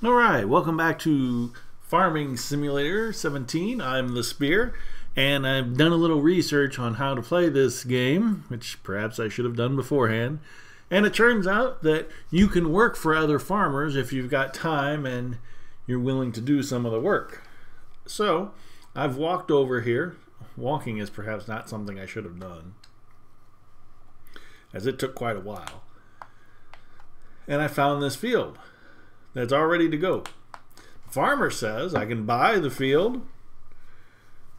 Alright, welcome back to Farming Simulator 17. I'm the Spear, and I've done a little research on how to play this game, which perhaps I should have done beforehand. And it turns out that you can work for other farmers if you've got time and you're willing to do some of the work. So, I've walked over here. Walking is perhaps not something I should have done, as it took quite a while. And I found this field that's all ready to go. The farmer says I can buy the field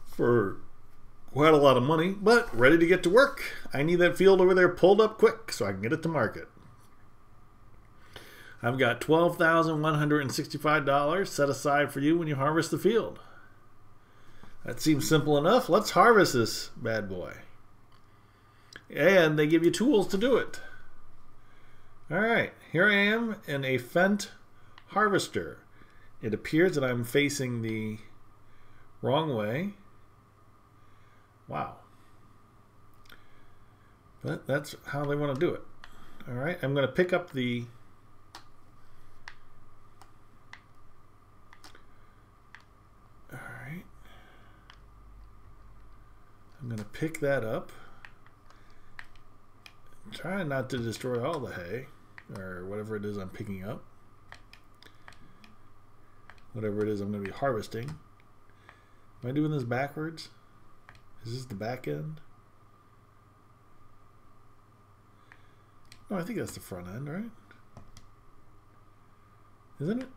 for quite a lot of money, but ready to get to work. I need that field over there pulled up quick so I can get it to market. I've got $12,165 set aside for you when you harvest the field. That seems simple enough. Let's harvest this bad boy. And they give you tools to do it. Alright, here I am in a Fendt harvester. It appears that I'm facing the wrong way. Wow. But that's how they want to do it. Alright, I'm going to pick up the I'm going to pick that up. Try not to destroy all the hay, or whatever it is I'm picking up. Whatever it is I'm going to be harvesting. Am I doing this backwards? Is this the back end? No, I think that's the front end, right? Isn't it?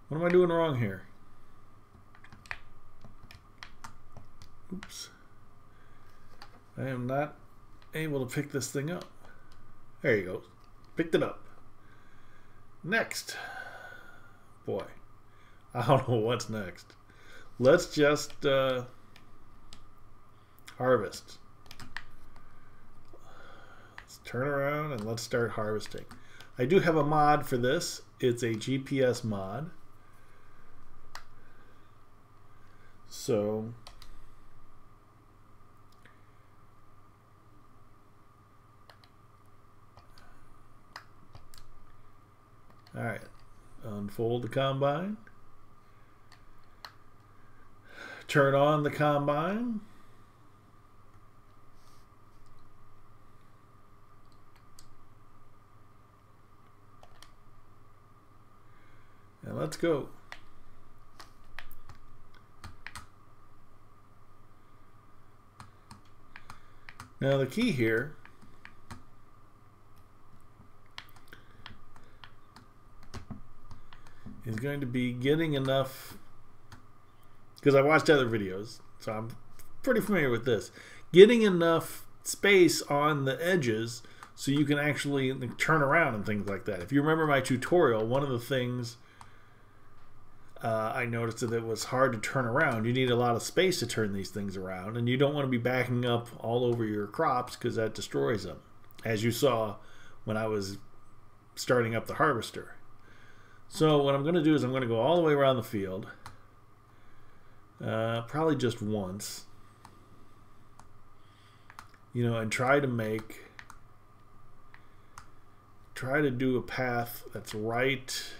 What am I doing wrong here? Oops. I am not able to pick this thing up. There you go. Picked it up. Next. Boy. I don't know what's next. Let's just harvest. Let's turn around and let's start harvesting. I do have a mod for this. It's a GPS mod. So alright, unfold the combine, turn on the combine, and let's go. Now the key here is going to be getting enough, because I watched other videos, so I'm pretty familiar with this, getting enough space on the edges so you can actually turn around and things like that. If you remember my tutorial, one of the things I noticed that it was hard to turn around. You need a lot of space to turn these things around, and you don't want to be backing up all over your crops because that destroys them, as you saw when I was starting up the harvester. So what I'm going to do is I'm going to go all the way around the field, probably just once, and try to do a path that's right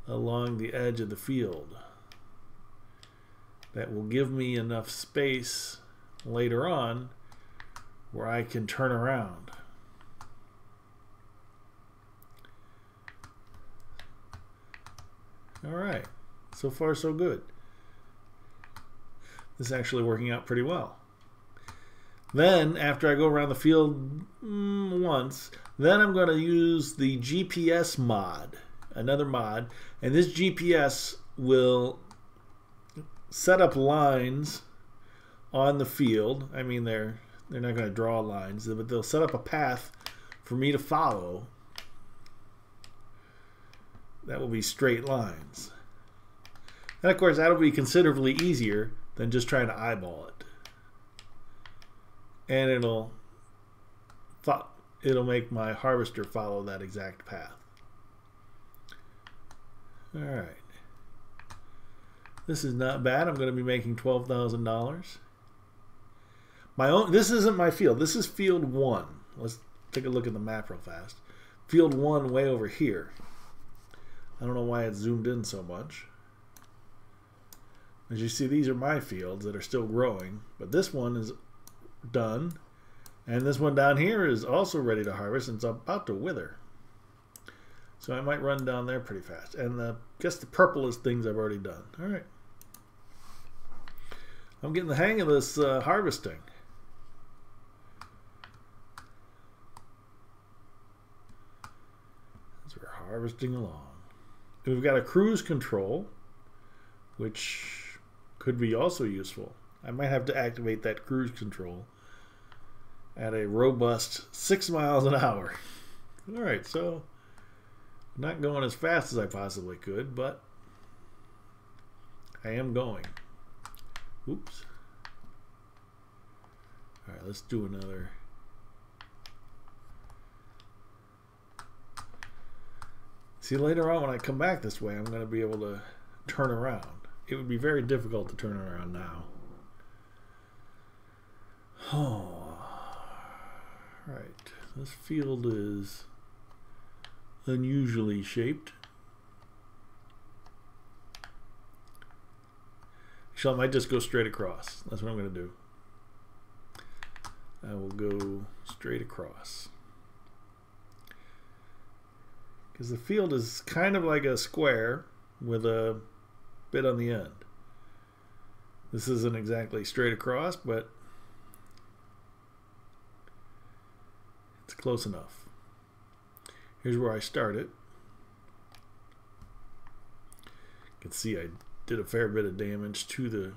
along the edge of the field that will give me enough space later on where I can turn around. Alright, so far so good. This is actually working out pretty well. Then, after I go around the field once, then I'm going to use the GPS mod, another mod, and this GPS will set up lines on the field. I mean, they're not going to draw lines, but they'll set up a path for me to follow. That will be straight lines. And of course, that'll be considerably easier than just trying to eyeball it. And it'll make my harvester follow that exact path. Alright. This is not bad. I'm going to be making $12,000. This isn't my field. This is field 1. Let's take a look at the map real fast. Field 1 way over here. I don't know why it's zoomed in so much. As you see, these are my fields that are still growing, but this one is done, and this one down here is also ready to harvest and it's about to wither. So I might run down there pretty fast. And I guess the purple is things I've already done. All right. I'm getting the hang of this harvesting. As we're harvesting along. We've got a cruise control, which could be also useful. I might have to activate that cruise control at a robust 6 miles an hour. All right, so not going as fast as I possibly could, but I am going. Oops. All right, let's do another. See, later on when I come back this way, I'm going to be able to turn around. It would be very difficult to turn around now. Oh, right. This field is unusually shaped. Actually, I might just go straight across. That's what I'm going to do. I will go straight across. Because the field is kind of like a square with a bit on the end. This isn't exactly straight across, but it's close enough. Here's where I started. You can see I did a fair bit of damage to the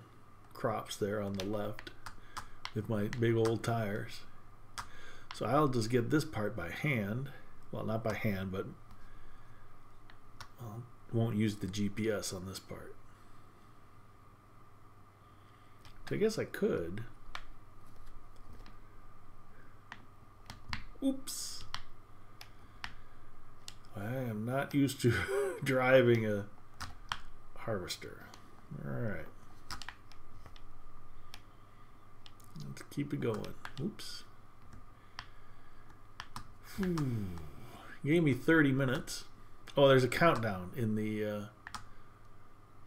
crops there on the left with my big old tires. So I'll just get this part by hand. Well, not by hand, but I won't use the GPS on this part. So I guess I could. Oops. I am not used to driving a harvester. All right. Let's keep it going. Oops. Gave me 30 minutes. Oh, there's a countdown in the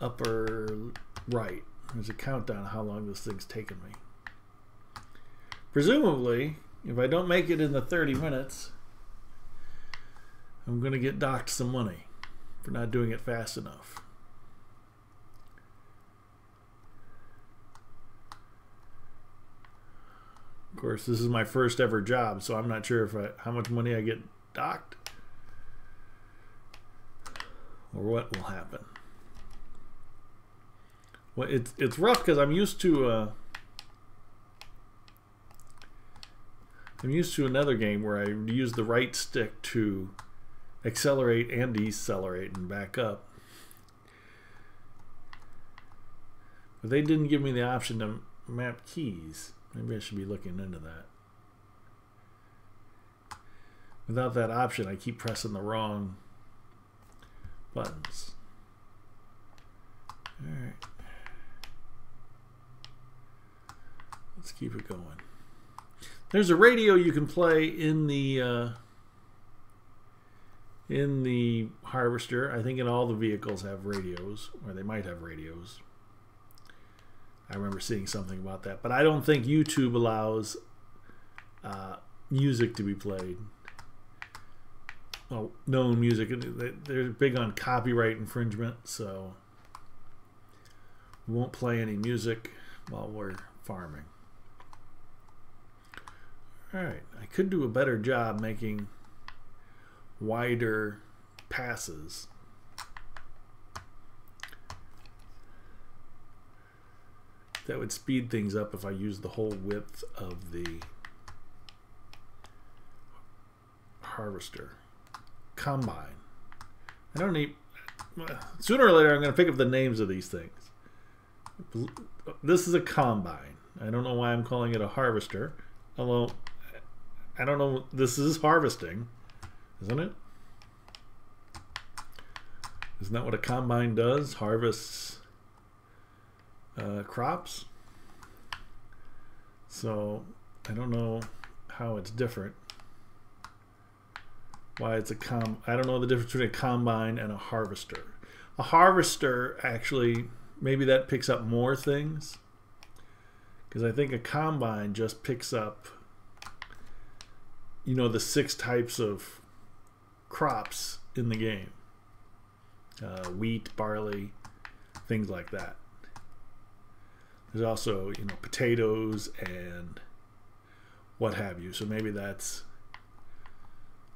upper right. There's a countdown how long this thing's taken me. Presumably, if I don't make it in the 30 minutes, I'm going to get docked some money for not doing it fast enough. Of course, this is my first ever job, so I'm not sure if how much money I get docked or what will happen. Well, it's rough because I'm used to another game where I use the right stick to accelerate and decelerate and back up. But they didn't give me the option to map keys. Maybe I should be looking into that. Without that option, I keep pressing the wrong buttons. All right. Let's keep it going. There's a radio you can play in the harvester. I think in all the vehicles have radios, or they might have radios. I remember seeing something about that, but I don't think YouTube allows music to be played. Well, known music. They're big on copyright infringement, so we won't play any music while we're farming. Alright, I could do a better job making wider passes. That would speed things up if I used the whole width of the harvester. Combine. I don't need... Sooner or later I'm going to pick up the names of these things. This is a combine. I don't know why I'm calling it a harvester. Although, I don't know... This is harvesting, isn't it? Isn't that what a combine does? Harvests crops. So I don't know how it's different. why it's I don't know the difference between a combine and a harvester. A harvester, actually, maybe that picks up more things, because I think a combine just picks up, you know, the 6 types of crops in the game. Wheat, barley, things like that. There's also, you know, potatoes and what have you. So maybe that's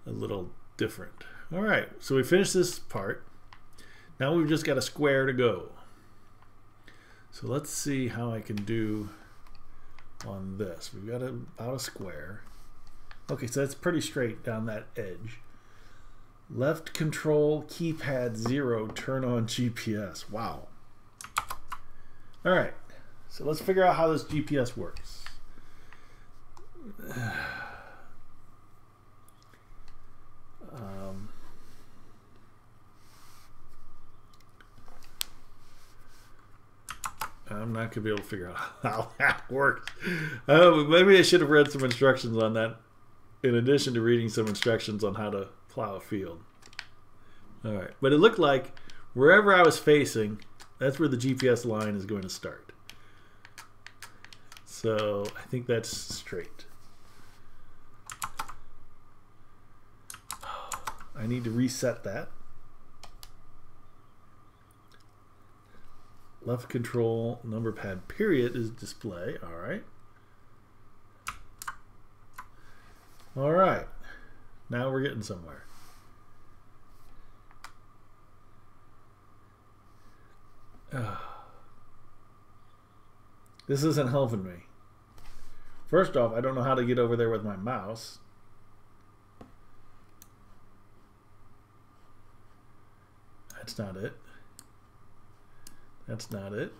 a little different. All right, so we finished this part. Now we've just got a square to go. So let's see how I can do on this. We've got about a square. Okay, so that's pretty straight down that edge. Left control, keypad 0, turn on GPS. Wow. All right, so let's figure out how this GPS works. I'm not going to be able to figure out how that works. Maybe I should have read some instructions on that in addition to reading some instructions on how to plow a field. All right, but it looked like wherever I was facing, that's where the GPS line is going to start. So I think that's straight. I need to reset that. Left control, number pad period is display. All right. All right. Now we're getting somewhere. This isn't helping me. First off, I don't know how to get over there with my mouse. That's not it. That's not it.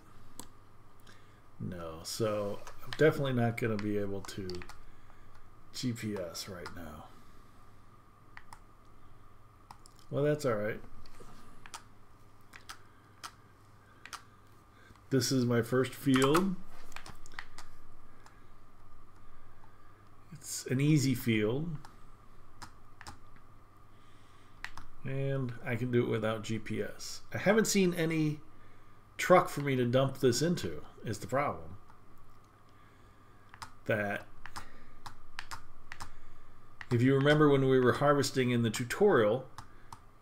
No, so I'm definitely not going to be able to GPS right now. Well, that's all right. This is my first field. It's an easy field. And I can do it without GPS. I haven't seen any truck for me to dump this into, is the problem. That if you remember when we were harvesting in the tutorial,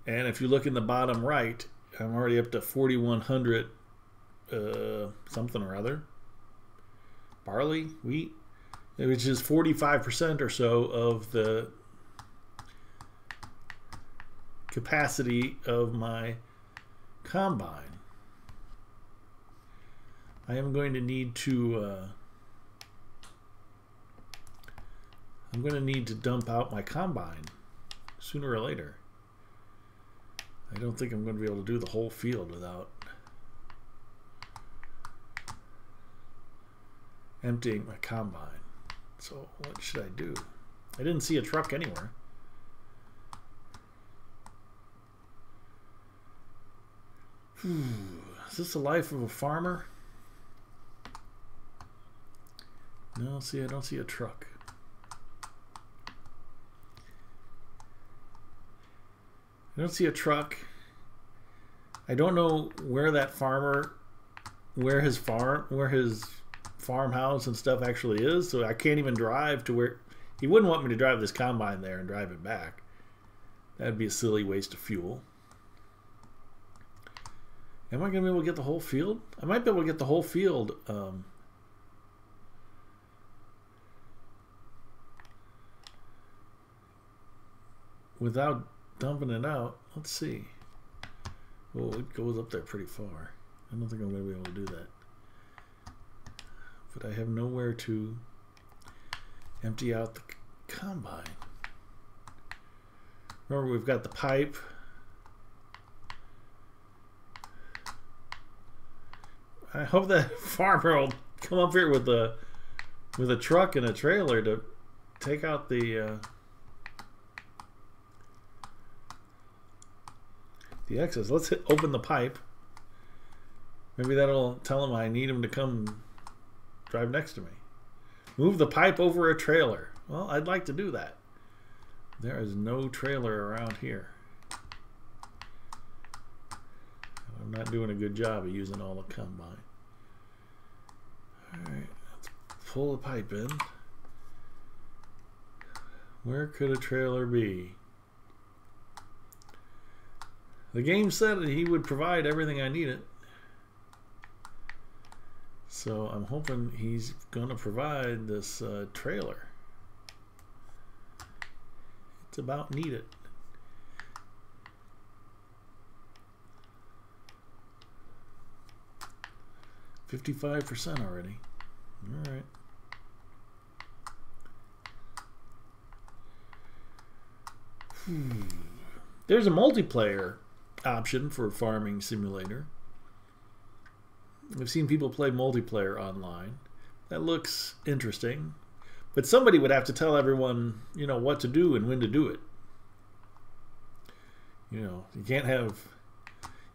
and if you look in the bottom right, I'm already up to 4,100 something or other. Barley, wheat, which is 45% or so of the capacity of my combine. I am going to need to I'm going to need to dump out my combine sooner or later. I don't think I'm going to be able to do the whole field without emptying my combine. So what should I do? I didn't see a truck anywhere. Is this the life of a farmer? No, see, I don't see a truck. I don't see a truck. I don't know where that farmer, where his farmhouse and stuff actually is, so I can't even drive to where he wouldn't want me to drive this combine there and drive it back. That'd be a silly waste of fuel. Am I going to be able to get the whole field? I might be able to get the whole field without dumping it out. Let's see. Oh, it goes up there pretty far. I don't think I'm going to be able to do that. But I have nowhere to empty out the combine. Remember, we've got the pipe. I hope that farmer will come up here with a truck and a trailer to take out the excess. Let's open the pipe. Maybe that'll tell him I need him to come drive next to me. Move the pipe over a trailer. Well, I'd like to do that. There is no trailer around here. I'm not doing a good job of using all the combine. Alright, let's pull the pipe in. Where could a trailer be? The game said that he would provide everything I needed. So I'm hoping he's going to provide this trailer. It's about needed. $55% already. All right. There's a multiplayer option for Farming Simulator. I've seen people play multiplayer online. That looks interesting. But somebody would have to tell everyone, you know, what to do and when to do it. You know, you can't have,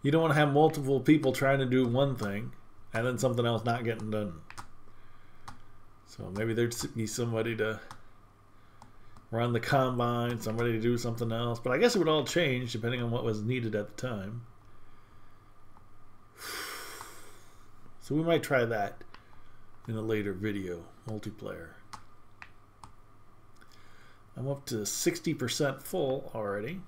you don't want to have multiple people trying to do one thing and then something else not getting done. So maybe there'd be somebody to run the combine, somebody to do something else. But I guess it would all change depending on what was needed at the time. So we might try that in a later video, multiplayer. I'm up to 60% full already.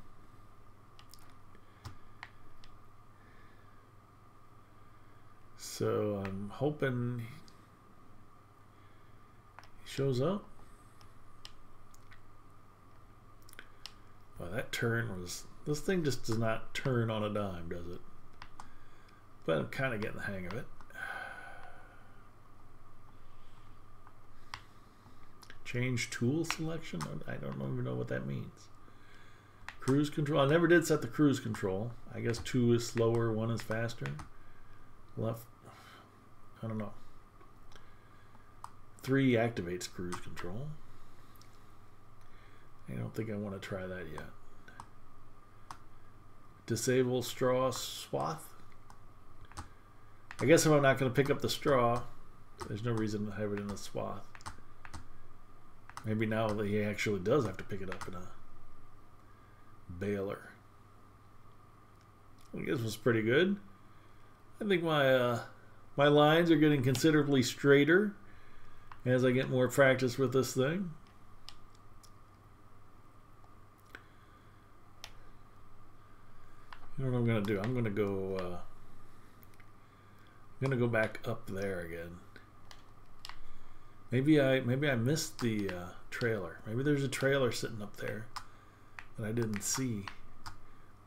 So I'm hoping he shows up. Well, that turn was, this thing just does not turn on a dime, does it? But I'm kind of getting the hang of it. Change tool selection? I don't even know what that means. Cruise control. I never did set the cruise control. I guess 2 is slower, 1 is faster. Left, I don't know. 3 activates cruise control. I don't think I want to try that yet. Disable straw swath. I guess if I'm not going to pick up the straw, there's no reason to have it in a swath. Maybe now that he actually does have to pick it up in a baler. I guess it was pretty good. I think my my lines are getting considerably straighter as I get more practice with this thing. You know what I'm gonna do? I'm gonna go back up there again. Maybe I missed the trailer. Maybe there's a trailer sitting up there that I didn't see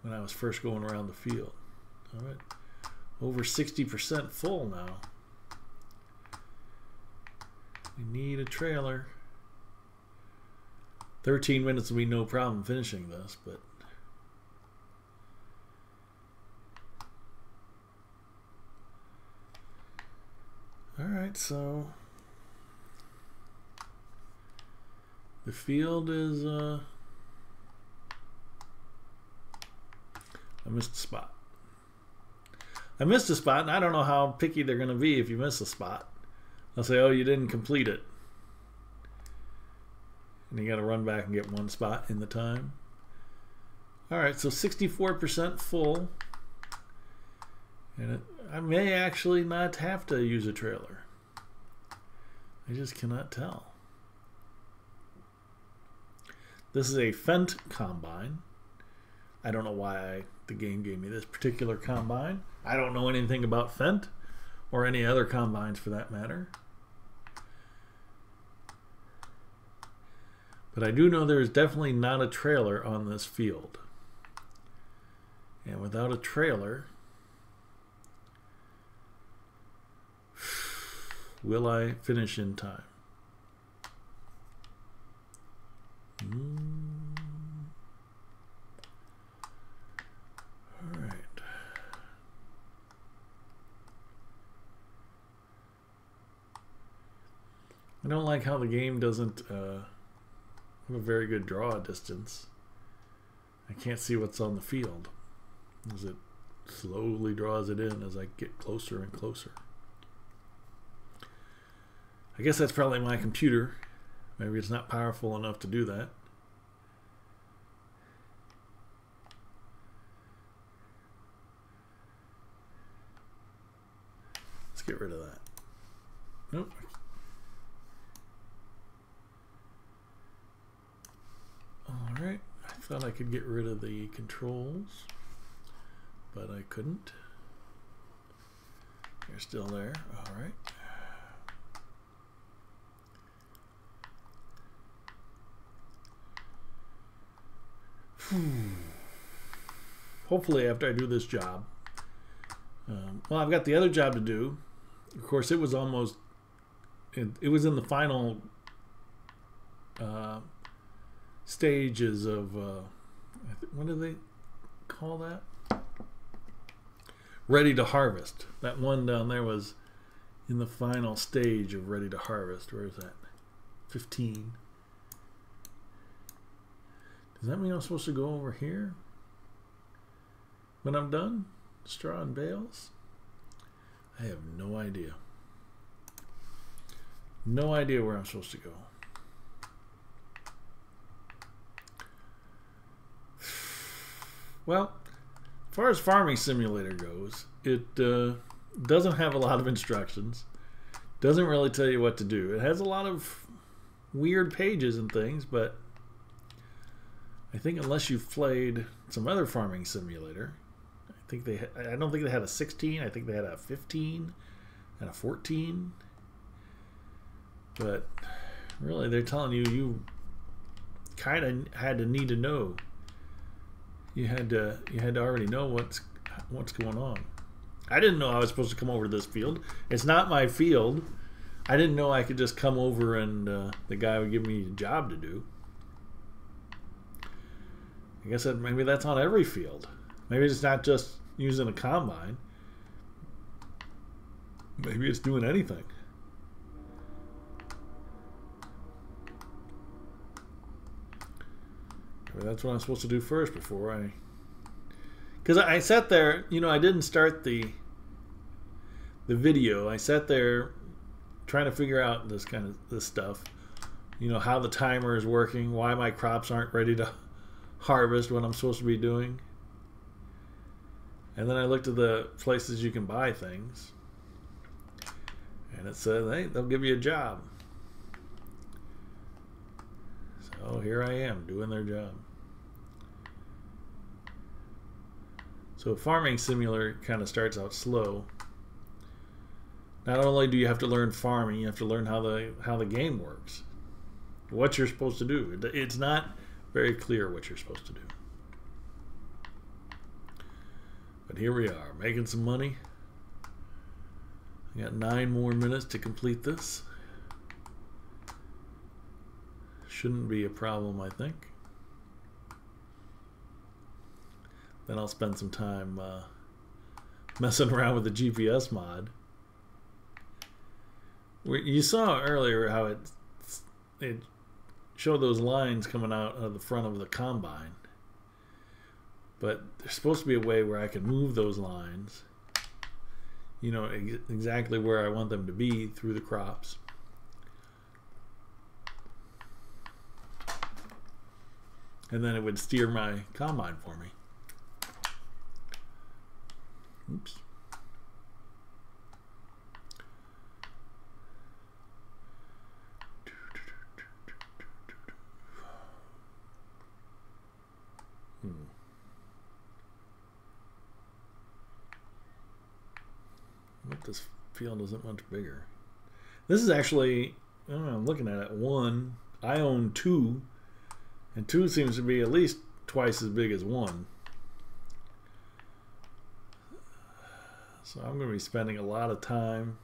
when I was first going around the field. All right, over 60% full now. We need a trailer. 13 minutes will be no problem finishing this, but all right, so the field is I missed a spot. I missed a spot, and I don't know how picky they're going to be if you miss a spot. They'll say, oh, you didn't complete it. And you got to run back and get 1 spot in the time. All right, so 64% full. And I may actually not have to use a trailer. I just cannot tell. This is a Fendt combine. I don't know why the game gave me this particular combine. I don't know anything about Fendt or any other combines for that matter. But I do know there is definitely not a trailer on this field. And without a trailer, will I finish in time? All right. I don't like how the game doesn't have a very good draw distance. I can't see what's on the field as it slowly draws it in as I get closer and closer. I guess that's probably my computer. Maybe it's not powerful enough to do that. get rid of that. Nope. Alright, I thought I could get rid of the controls, but I couldn't. They're still there. Alright. Hopefully after I do this job. Well, I've got the other job to do. Of course, it was almost... It was in the final stages of... what do they call that? Ready to harvest. That one down there was in the final stage of ready to harvest. Where is that? 15. Does that mean I'm supposed to go over here when I'm done? Straw and bales? I have no idea. No idea where I'm supposed to go. Well, as far as Farming Simulator goes, it doesn't have a lot of instructions. Doesn't really tell you what to do. It has a lot of weird pages and things, but I think unless you've played some other Farming Simulator, I don't think they had a 16. I think they had a 15 and a 14. But really, they're telling you kind of had to need to know. You had to already know what's going on. I didn't know I was supposed to come over to this field. It's not my field. I didn't know I could just come over and the guy would give me a job to do. I guess maybe that's on every field. Maybe it's not just using a combine. Maybe it's doing anything. Maybe that's what I'm supposed to do first before I... Because I sat there, you know, I didn't start the video. I sat there trying to figure out this stuff. You know, how the timer is working, why my crops aren't ready to harvest what I'm supposed to be doing. And then I looked at the places you can buy things, and it said, hey, they'll give you a job. So here I am doing their job. So Farming Simulator kind of starts out slow. Not only do you have to learn farming, you have to learn how the game works, what you're supposed to do. It's not very clear what you're supposed to do. But here we are, making some money. I got 9 more minutes to complete this. Shouldn't be a problem, I think. Then I'll spend some time messing around with the GPS mod. You saw earlier how it showed those lines coming out of the front of the combine. But there's supposed to be a way where I can move those lines, you know, exactly where I want them to be through the crops. And then it would steer my combine for me. Oops. This field isn't much bigger. This is actually, I'm looking at it, 1. I own 2, and 2 seems to be at least twice as big as 1. So I'm going to be spending a lot of time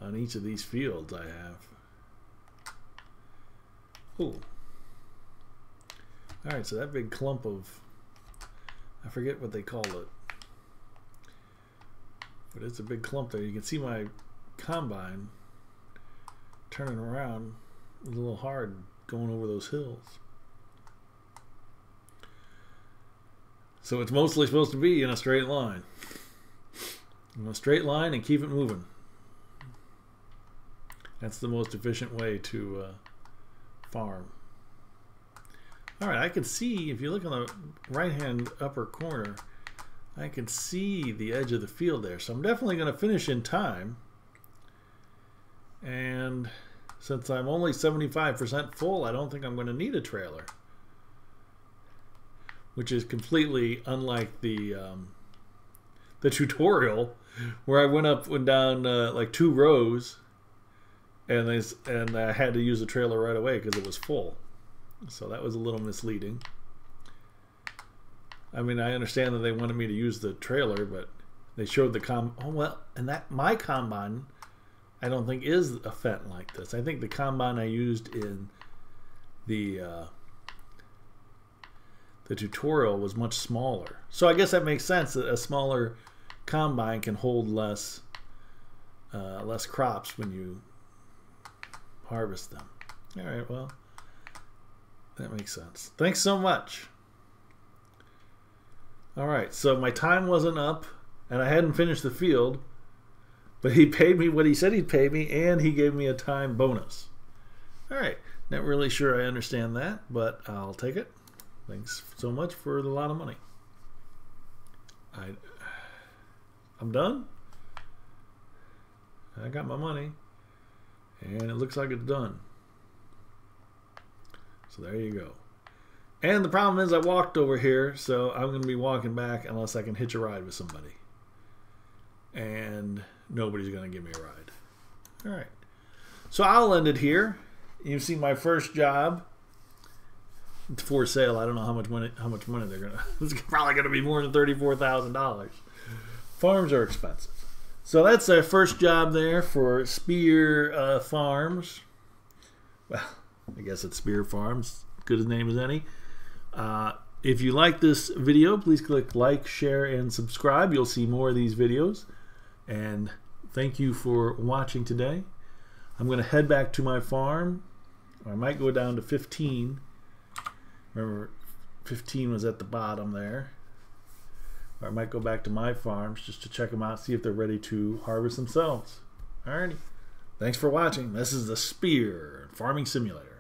on each of these fields I have. Oh. Alright, so that big clump of, I forget what they call it. But it's a big clump there. You can see my combine turning around. A little hard going over those hills. So it's mostly supposed to be in a straight line. In a straight line and keep it moving. That's the most efficient way to farm. Alright, I can see, if you look on the right hand upper corner, I can see the edge of the field there, so I'm definitely going to finish in time. And since I'm only 75% full, I don't think I'm going to need a trailer, which is completely unlike the tutorial where I went up and down like 2 rows, and I had to use a trailer right away because it was full. So that was a little misleading. I mean, I understand that they wanted me to use the trailer, but they showed the oh well, and that my combine I don't think is a Fendt like this. I think the combine I used in the tutorial was much smaller. So I guess that makes sense that a smaller combine can hold less crops when you harvest them. All right, well, that makes sense. Thanks so much. All right, so my time wasn't up, and I hadn't finished the field, but he paid me what he said he'd pay me, and he gave me a time bonus. All right, not really sure I understand that, but I'll take it. Thanks so much for a lot of money. I'm done. I got my money, and it looks like it's done. So there you go. And the problem is I walked over here, so I'm going to be walking back unless I can hitch a ride with somebody. And nobody's going to give me a ride. All right. So I'll end it here. You've seen my first job. It's for sale. I don't know how much money they're going to... It's probably going to be more than $34,000. Farms are expensive. So that's our first job there for Spear Farms. Well, I guess it's Spear Farms. Good as name as any. If you like this video, please click like, share, and subscribe. You'll see more of these videos. And thank you for watching today. I'm going to head back to my farm. I might go down to 15. Remember, 15 was at the bottom there. Or I might go back to my farms just to check them out, see if they're ready to harvest themselves. Alrighty. Thanks for watching. This is the Spear Farming Simulator.